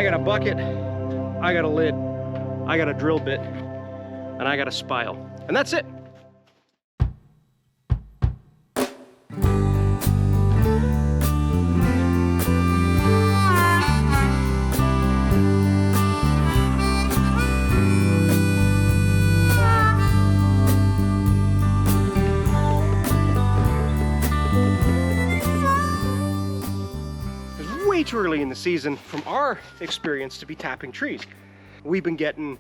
I got a bucket, I got a lid, I got a drill bit, and I got a spile. And that's it. Way too early in the season from our experience to be tapping trees. We've been getting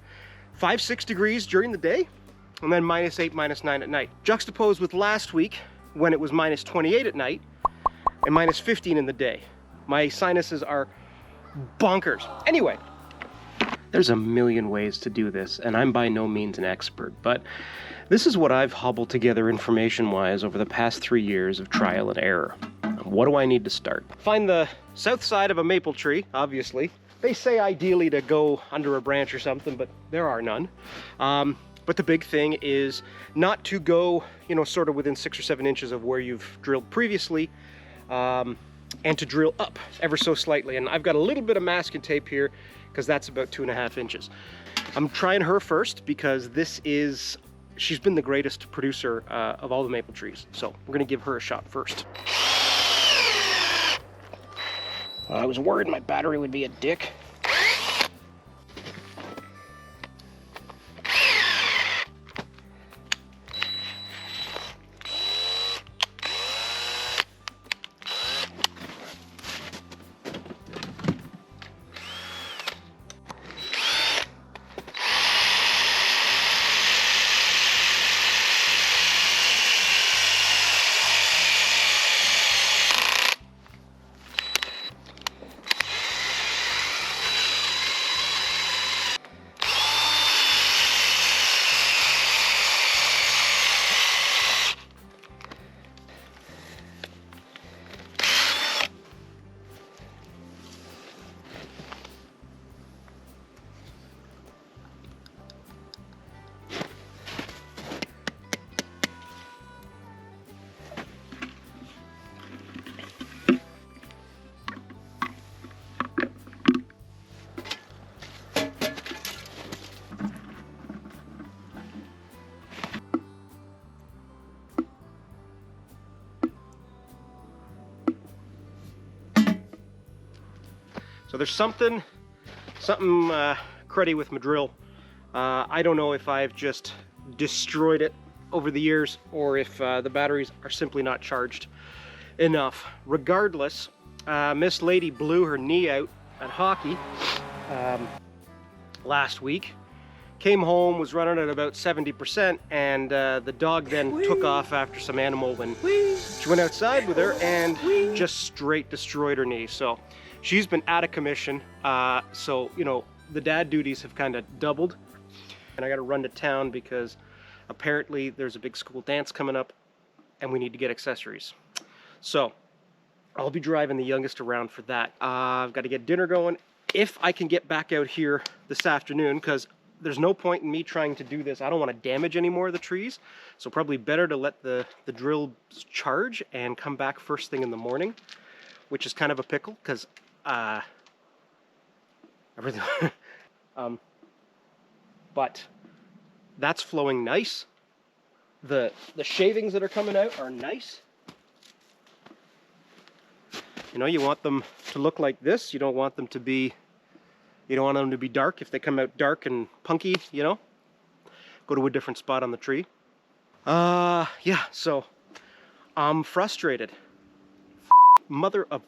5-6 degrees during the day and then -8, -9 at night. Juxtaposed with last week when it was -28 at night and -15 in the day. My sinuses are bonkers. Anyway, there's a million ways to do this and I'm by no means an expert, but this is what I've hobbled together information-wise over the past 3 years of trial and error. What do I need to start? Find the south side of a maple tree, obviously. They say ideally to go under a branch or something, but there are none. But the big thing is not to go, you know, sort of within 6 or 7 inches of where you've drilled previously, and to drill up ever so slightly. And I've got a little bit of masking tape here because that's about 2.5 inches. I'm trying her first because she's been the greatest producer of all the maple trees. So we're gonna give her a shot first. I was worried my battery would be a dick. So there's something cruddy with my drill. I don't know if I've just destroyed it over the years or if the batteries are simply not charged enough. Regardless, Miss Lady blew her knee out at hockey last week. Came home, was running at about 70%, and the dog then took off after some animal, and she went outside with her and just straight destroyed her knee. So she's been out of commission. So, you know, the dad duties have kind of doubled. And I got to run to town because apparently there's a big school dance coming up and we need to get accessories. So I'll be driving the youngest around for that. I've got to get dinner going. If I can get back out here this afternoon, because there's no point in me trying to do this. I don't want to damage any more of the trees. So probably better to let the drill charge and come back first thing in the morning, which is kind of a pickle because everything. But that's flowing nice. The shavings that are coming out are nice. You know, you want them to look like this. You don't want them to be dark. If they come out dark and punky, you know, go to a different spot on the tree. Yeah, so I'm frustrated. Mother of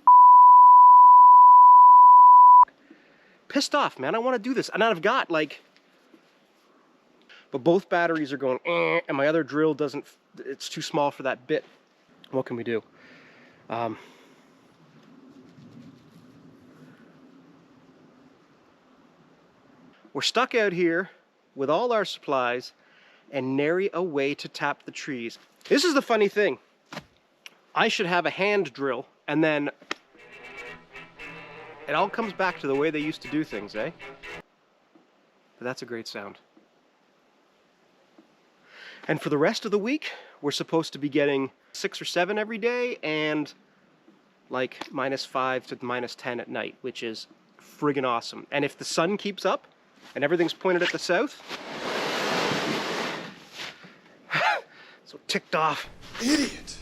pissed off, man. I want to do this. And I've got like, but both batteries are going, and my other drill doesn't, it's too small for that bit. What can we do? We're stuck out here with all our supplies and nary a way to tap the trees. This is the funny thing. I should have a hand drill and then it all comes back to the way they used to do things, eh? But that's a great sound. And for the rest of the week, we're supposed to be getting 6 or 7 every day and like -5 to -10 at night, which is friggin' awesome. And if the sun keeps up and everything's pointed at the south, so ticked off. Idiot!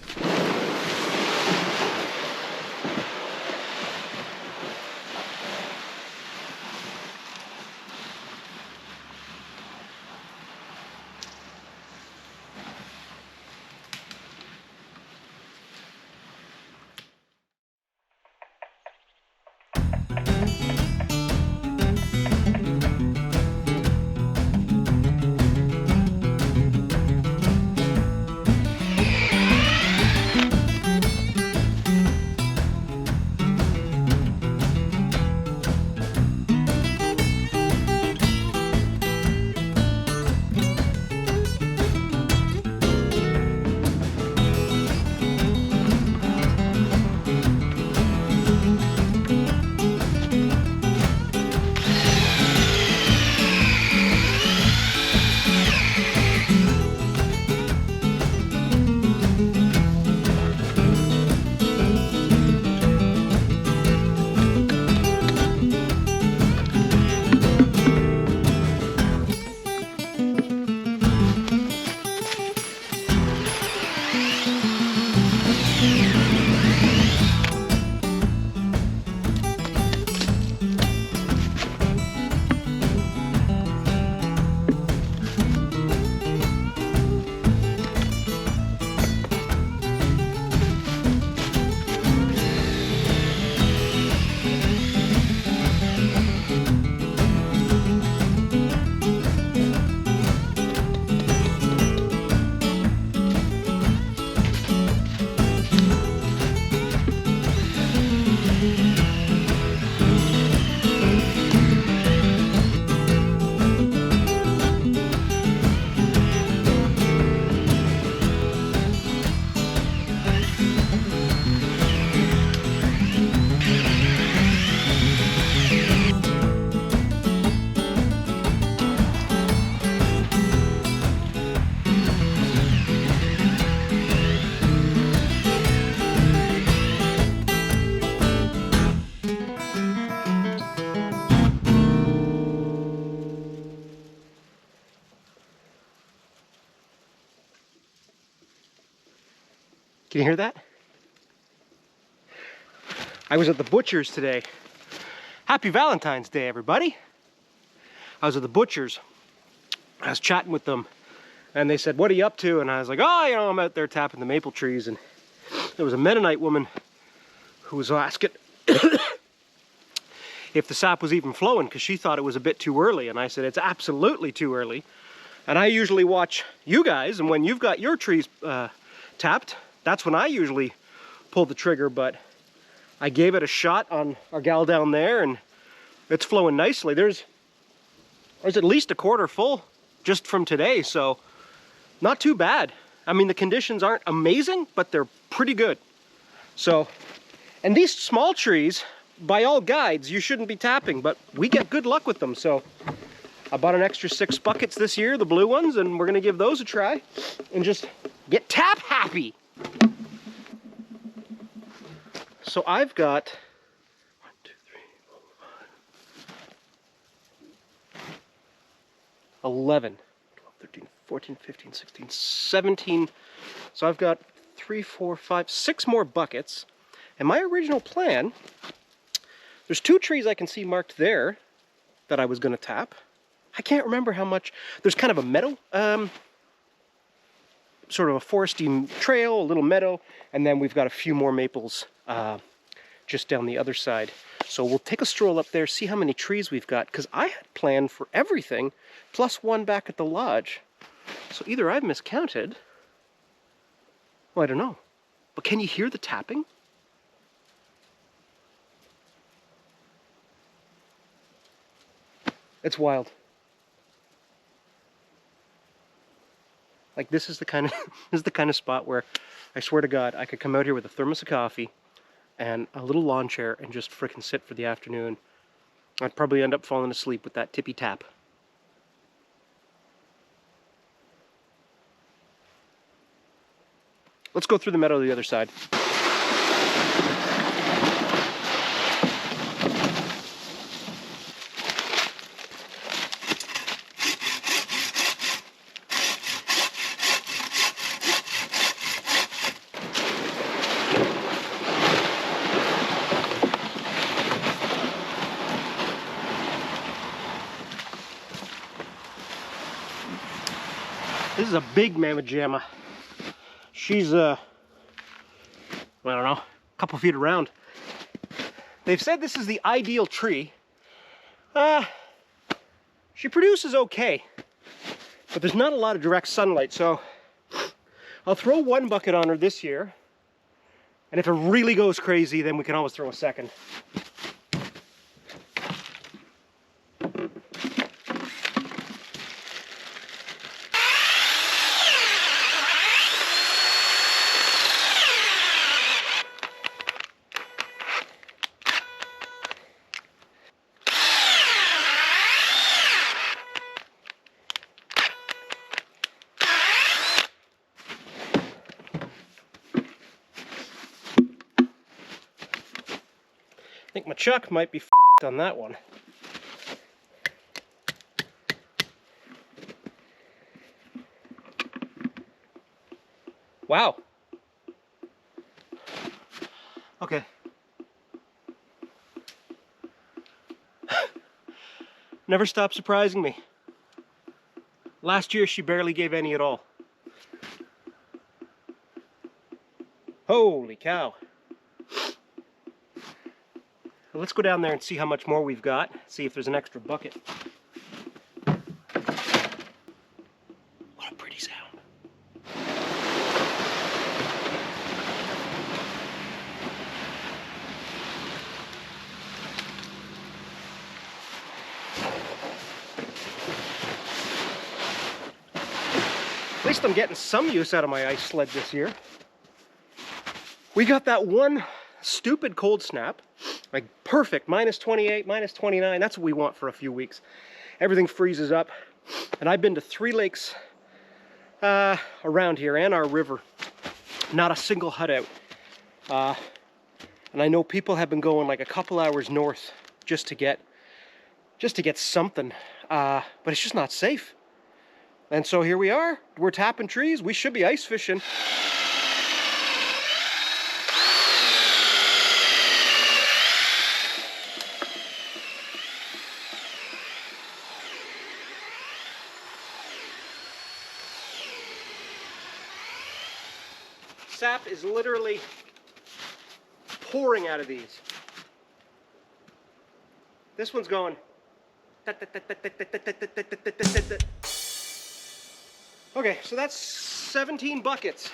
Can you hear that? I was at the butcher's today. Happy Valentine's Day, everybody. I was at the butcher's. I was chatting with them and they said, "What are you up to?" And I was like, "Oh, you know, I'm out there tapping the maple trees." And there was a Mennonite woman who was asking if the sap was even flowing because she thought it was a bit too early. And I said, "It's absolutely too early. And I usually watch you guys, and when you've got your trees tapped, that's when I usually pull the trigger." But I gave it a shot on our gal down there and it's flowing nicely. There's at least a quarter full just from today, so not too bad. I mean, the conditions aren't amazing, but they're pretty good. So, and these small trees, by all guides, you shouldn't be tapping, but we get good luck with them. So I bought an extra 6 buckets this year, the blue ones, and we're gonna give those a try and just get tap happy. So I've got 1, 2, 3, 4, 5, 11, 12, 13, 14, 15, 16, 17. So I've got 3, 4, 5, 6 more buckets. And my original plan, there's 2 trees I can see marked there that I was going to tap. I can't remember how much. There's kind of a meadow, sort of a foresty trail, a little meadow, and then we've got a few more maples just down the other side. So we'll take a stroll up there, see how many trees we've got, because I had planned for everything, plus 1 back at the lodge. So either I've miscounted, well, I don't know. But can you hear the tapping? It's wild. Like this is the kind of spot where I swear to God I could come out here with a thermos of coffee and a little lawn chair and just frickin' sit for the afternoon. I'd probably end up falling asleep with that tippy tap. Let's go through the meadow to the other side. This is a big mamma jamma. She's, I don't know, a couple feet around. They've said this is the ideal tree. She produces okay, but there's not a lot of direct sunlight, so I'll throw one bucket on her this year, and if it really goes crazy, then we can always throw a second. I think my chuck might be f***ed on that one. Wow. Okay. Never stopped surprising me. Last year she barely gave any at all. Holy cow. Let's go down there and see how much more we've got. See if there's an extra bucket. What a pretty sound. At least I'm getting some use out of my ice sled this year. We got that one stupid cold snap. Like perfect, minus 28, minus 29, that's what we want for a few weeks. Everything freezes up. And I've been to 3 lakes around here and our river. Not a single hut out. And I know people have been going like a couple hours north just to get something. But it's just not safe. And so here we are, we're tapping trees, we should be ice fishing. Sap is literally pouring out of these. This one's going. Okay, so that's 17 buckets.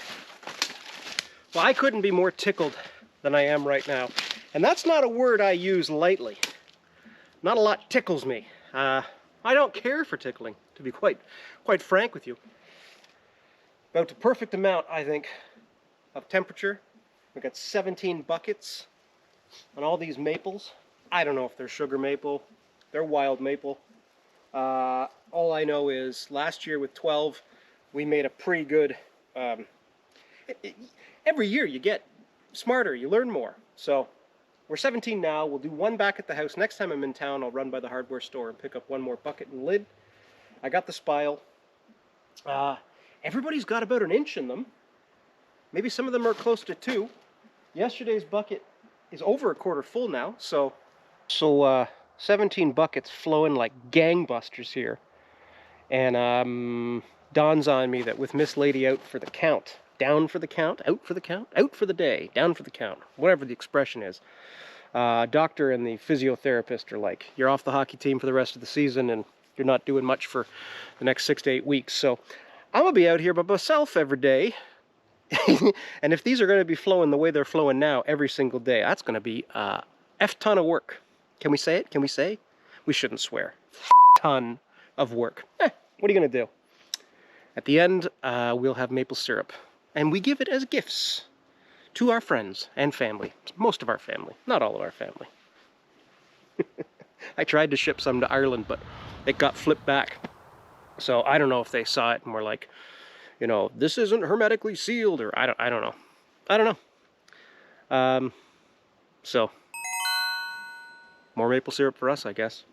Well, I couldn't be more tickled than I am right now. And that's not a word I use lightly. Not a lot tickles me. I don't care for tickling, to be quite frank with you. About the perfect amount, I think, of temperature. We've got 17 buckets on all these maples. I don't know if they're sugar maple, they're wild maple. All I know is last year with 12, we made a pretty good, every year you get smarter, you learn more. So we're 17 now, we'll do one back at the house. Next time I'm in town, I'll run by the hardware store and pick up one more bucket and lid. I got the spile. Everybody's got about an inch in them. Maybe some of them are close to 2. Yesterday's bucket is over a quarter full now, so 17 buckets flowing like gangbusters here. And dawns on me that with Miss Lady out for the count, down for the count, out for the count, out for the day, down for the count, whatever the expression is, doctor and the physiotherapist are like, you're off the hockey team for the rest of the season and you're not doing much for the next 6 to 8 weeks. So I'm gonna be out here by myself every day. And if these are going to be flowing the way they're flowing now every single day, that's going to be a F-ton of work. Can we say it? Can we say? We shouldn't swear. Ton of work. What are you going to do? At the end, we'll have maple syrup. And we give it as gifts to our friends and family. Most of our family. Not all of our family. I tried to ship some to Ireland, but it got flipped back. So I don't know if they saw it and were like, you know, this isn't hermetically sealed, or I don't know. So more maple syrup for us, I guess.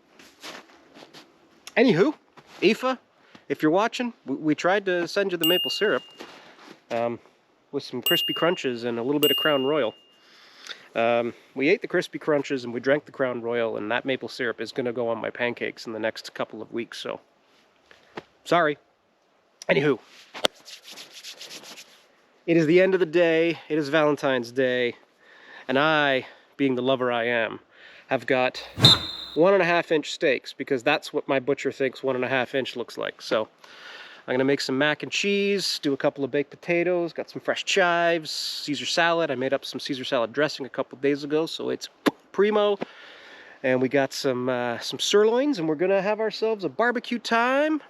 Anywho, Aoife, if you're watching, we tried to send you the maple syrup with some crispy crunches and a little bit of Crown Royal. We ate the crispy crunches and we drank the Crown Royal, and that maple syrup is going to go on my pancakes in the next couple of weeks. So sorry. Anywho, it is the end of the day. It is Valentine's Day. And I, being the lover I am, have got 1.5 inch steaks because that's what my butcher thinks 1.5 inch looks like. So I'm gonna make some mac and cheese, do a couple of baked potatoes, got some fresh chives, Caesar salad. I made up some Caesar salad dressing a couple days ago, so it's primo. And we got some sirloins, and we're gonna have ourselves a barbecue time.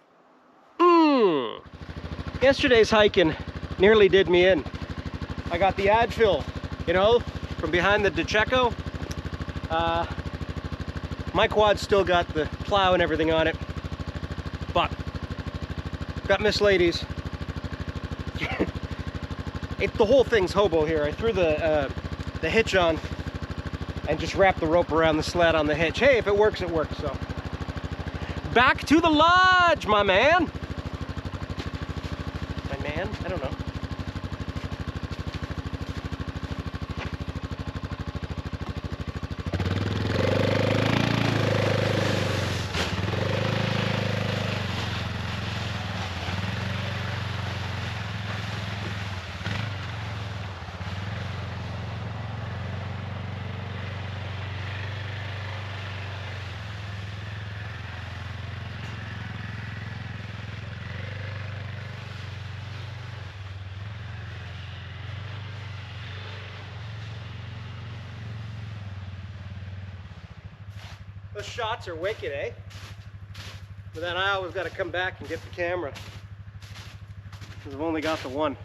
Yesterday's hiking nearly did me in. I got the Advil, you know, from behind the DeCheco. My quad's still got the plow and everything on it, but got Miss Ladies. The whole thing's hobo here. I threw the hitch on and just wrapped the rope around the sled on the hitch. Hey, if it works, it works. So back to the lodge, my man. My man? I don't know. Those shots are wicked, eh? But then I always got to come back and get the camera because I've only got the one.